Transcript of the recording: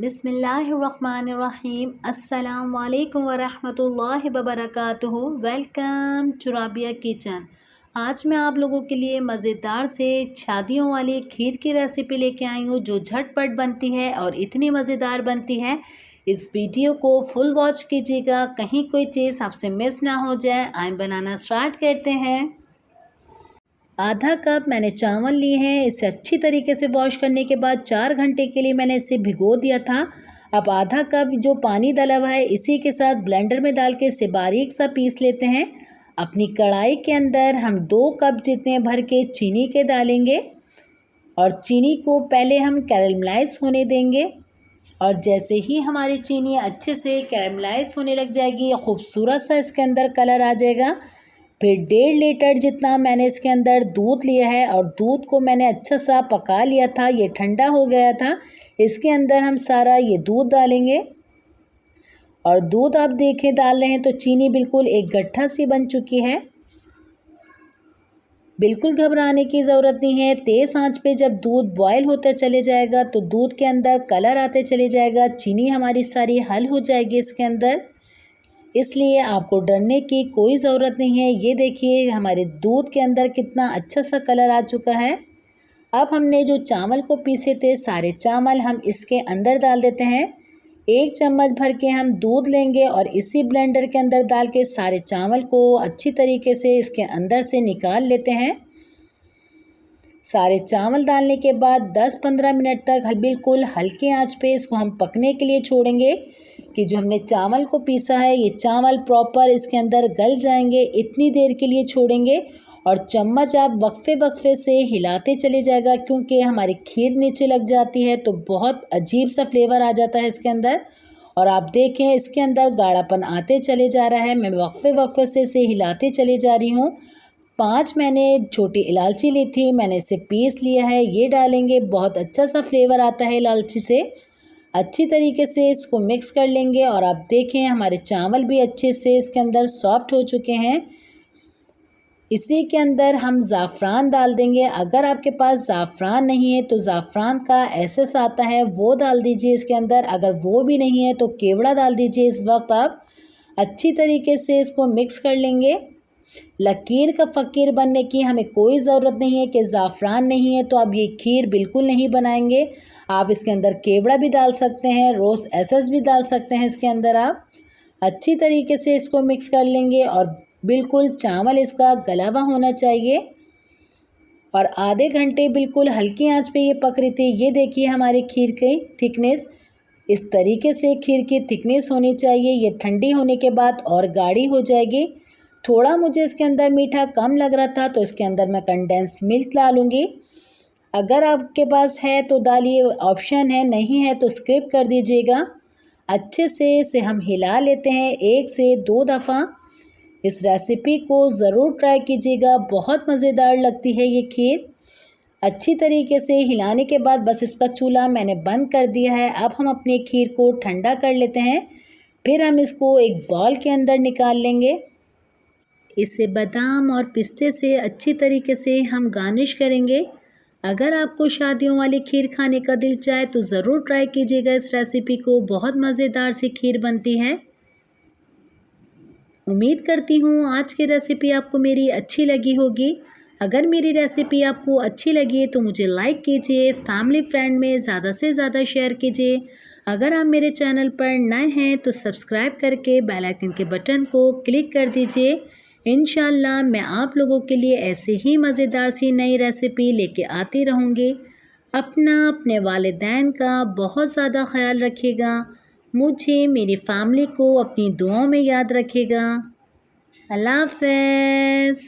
बिस्मिल्लाहिर्रहमानिर्रहीम। अस्सलाम वालेकुम वरहमतुल्लाहि वबरकातुहू। Welcome to Rabia kitchen. आज मैं आप लोगों के लिए मज़ेदार से शादियों वाली खीर की रेसिपी लेके आई हूँ जो झटपट बनती है और इतनी मज़ेदार बनती है। इस वीडियो को फुल वॉच कीजिएगा, कहीं कोई चीज़ आपसे मिस ना हो जाए। आइए बनाना स्टार्ट करते हैं। आधा कप मैंने चावल लिए हैं। इसे अच्छी तरीके से वॉश करने के बाद 4 घंटे के लिए मैंने इसे भिगो दिया था। अब आधा कप जो पानी डाला हुआ है इसी के साथ ब्लेंडर में डाल के इसे बारीक सा पीस लेते हैं। अपनी कढ़ाई के अंदर हम 2 कप जितने भर के चीनी के डालेंगे और चीनी को पहले हम कैरमलाइज होने देंगे। और जैसे ही हमारी चीनी अच्छे से कैरमलाइज होने लग जाएगी, खूबसूरत सा इसके अंदर कलर आ जाएगा। फिर 1.5 लीटर जितना मैंने इसके अंदर दूध लिया है और दूध को मैंने अच्छा सा पका लिया था, ये ठंडा हो गया था। इसके अंदर हम सारा ये दूध डालेंगे और दूध आप देखें डाल रहे हैं तो चीनी बिल्कुल एक गट्ठा सी बन चुकी है। बिल्कुल घबराने की ज़रूरत नहीं है। तेज़ आंच पे जब दूध बॉयल होता चले जाएगा तो दूध के अंदर कलर आते चले जाएगा, चीनी हमारी सारी हल हो जाएगी इसके अंदर, इसलिए आपको डरने की कोई ज़रूरत नहीं है। ये देखिए हमारे दूध के अंदर कितना अच्छा सा कलर आ चुका है। अब हमने जो चावल को पीसे थे सारे चावल हम इसके अंदर डाल देते हैं। 1 चम्मच भर के हम दूध लेंगे और इसी ब्लेंडर के अंदर डाल के सारे चावल को अच्छी तरीके से इसके अंदर से निकाल लेते हैं। सारे चावल डालने के बाद 10-15 मिनट तक बिल्कुल हल्के आंच पे इसको हम पकने के लिए छोड़ेंगे कि जो हमने चावल को पीसा है ये चावल प्रॉपर इसके अंदर गल जाएंगे। इतनी देर के लिए छोड़ेंगे और चम्मच आप वक्फे वक्फे से हिलाते चले जाएगा, क्योंकि हमारी खीर नीचे लग जाती है तो बहुत अजीब सा फ्लेवर आ जाता है इसके अंदर। और आप देखें इसके अंदर गाढ़ापन आते चले जा रहा है। मैं वक्फे वक्फे से इसे हिलाते चली जा रही हूँ। 5 मैंने छोटी इलायची ली थी, मैंने इसे पीस लिया है, ये डालेंगे। बहुत अच्छा सा फ्लेवर आता है इलायची से। अच्छी तरीके से इसको मिक्स कर लेंगे और आप देखें हमारे चावल भी अच्छे से इसके अंदर सॉफ्ट हो चुके हैं। इसी के अंदर हम ज़ाफ़रान डाल देंगे। अगर आपके पास ज़ाफ़रान नहीं है तो ज़ाफ़रान का एसेंस आता है वो डाल दीजिए इसके अंदर। अगर वो भी नहीं है तो केवड़ा डाल दीजिए। इस वक्त आप अच्छी तरीके से इसको मिक्स कर लेंगे। लकीर का फ़कीर बनने की हमें कोई ज़रूरत नहीं है कि ज़ाफ़रान नहीं है तो अब ये खीर बिल्कुल नहीं बनाएंगे। आप इसके अंदर केवड़ा भी डाल सकते हैं, रोज़ एसेंस भी डाल सकते हैं इसके अंदर। आप अच्छी तरीके से इसको मिक्स कर लेंगे और बिल्कुल चावल इसका गला हुआ होना चाहिए। और आधे घंटे बिल्कुल हल्की आंच पे ये पक रही थी। ये देखिए हमारी खीर की थिकनेस, इस तरीके से खीर की थिकनेस होनी चाहिए। ये ठंडी होने के बाद और गाढ़ी हो जाएगी। थोड़ा मुझे इसके अंदर मीठा कम लग रहा था तो इसके अंदर मैं कंडेंस्ड मिल्क डालूँगी। अगर आपके पास है तो डालिए, ऑप्शन है, नहीं है तो स्किप कर दीजिएगा। अच्छे से इसे हम हिला लेते हैं 1 से 2 दफ़ा। इस रेसिपी को ज़रूर ट्राई कीजिएगा, बहुत मज़ेदार लगती है ये खीर। अच्छी तरीके से हिलाने के बाद बस इसका चूल्हा मैंने बंद कर दिया है। अब हम अपनी खीर को ठंडा कर लेते हैं, फिर हम इसको एक बाउल के अंदर निकाल लेंगे। इसे बादाम और पिस्ते से अच्छी तरीके से हम गार्निश करेंगे। अगर आपको शादियों वाली खीर खाने का दिल चाहे तो ज़रूर ट्राई कीजिएगा इस रेसिपी को, बहुत मज़ेदार सी खीर बनती है। उम्मीद करती हूँ आज की रेसिपी आपको मेरी अच्छी लगी होगी। अगर मेरी रेसिपी आपको अच्छी लगी तो मुझे लाइक कीजिए, फैमिली फ्रेंड में ज़्यादा से ज़्यादा शेयर कीजिए। अगर आप मेरे चैनल पर नए हैं तो सब्सक्राइब करके बेल आइकन के बटन को क्लिक कर दीजिए। इंशाल्लाह मैं आप लोगों के लिए ऐसे ही मज़ेदार सी नई रेसिपी लेके आती रहूँगी। अपने वालिदैन का बहुत ज़्यादा ख्याल रखिएगा। मुझे, मेरी फैमिली को अपनी दुआओं में याद रखिएगा। अल्लाह हाफ़िज़।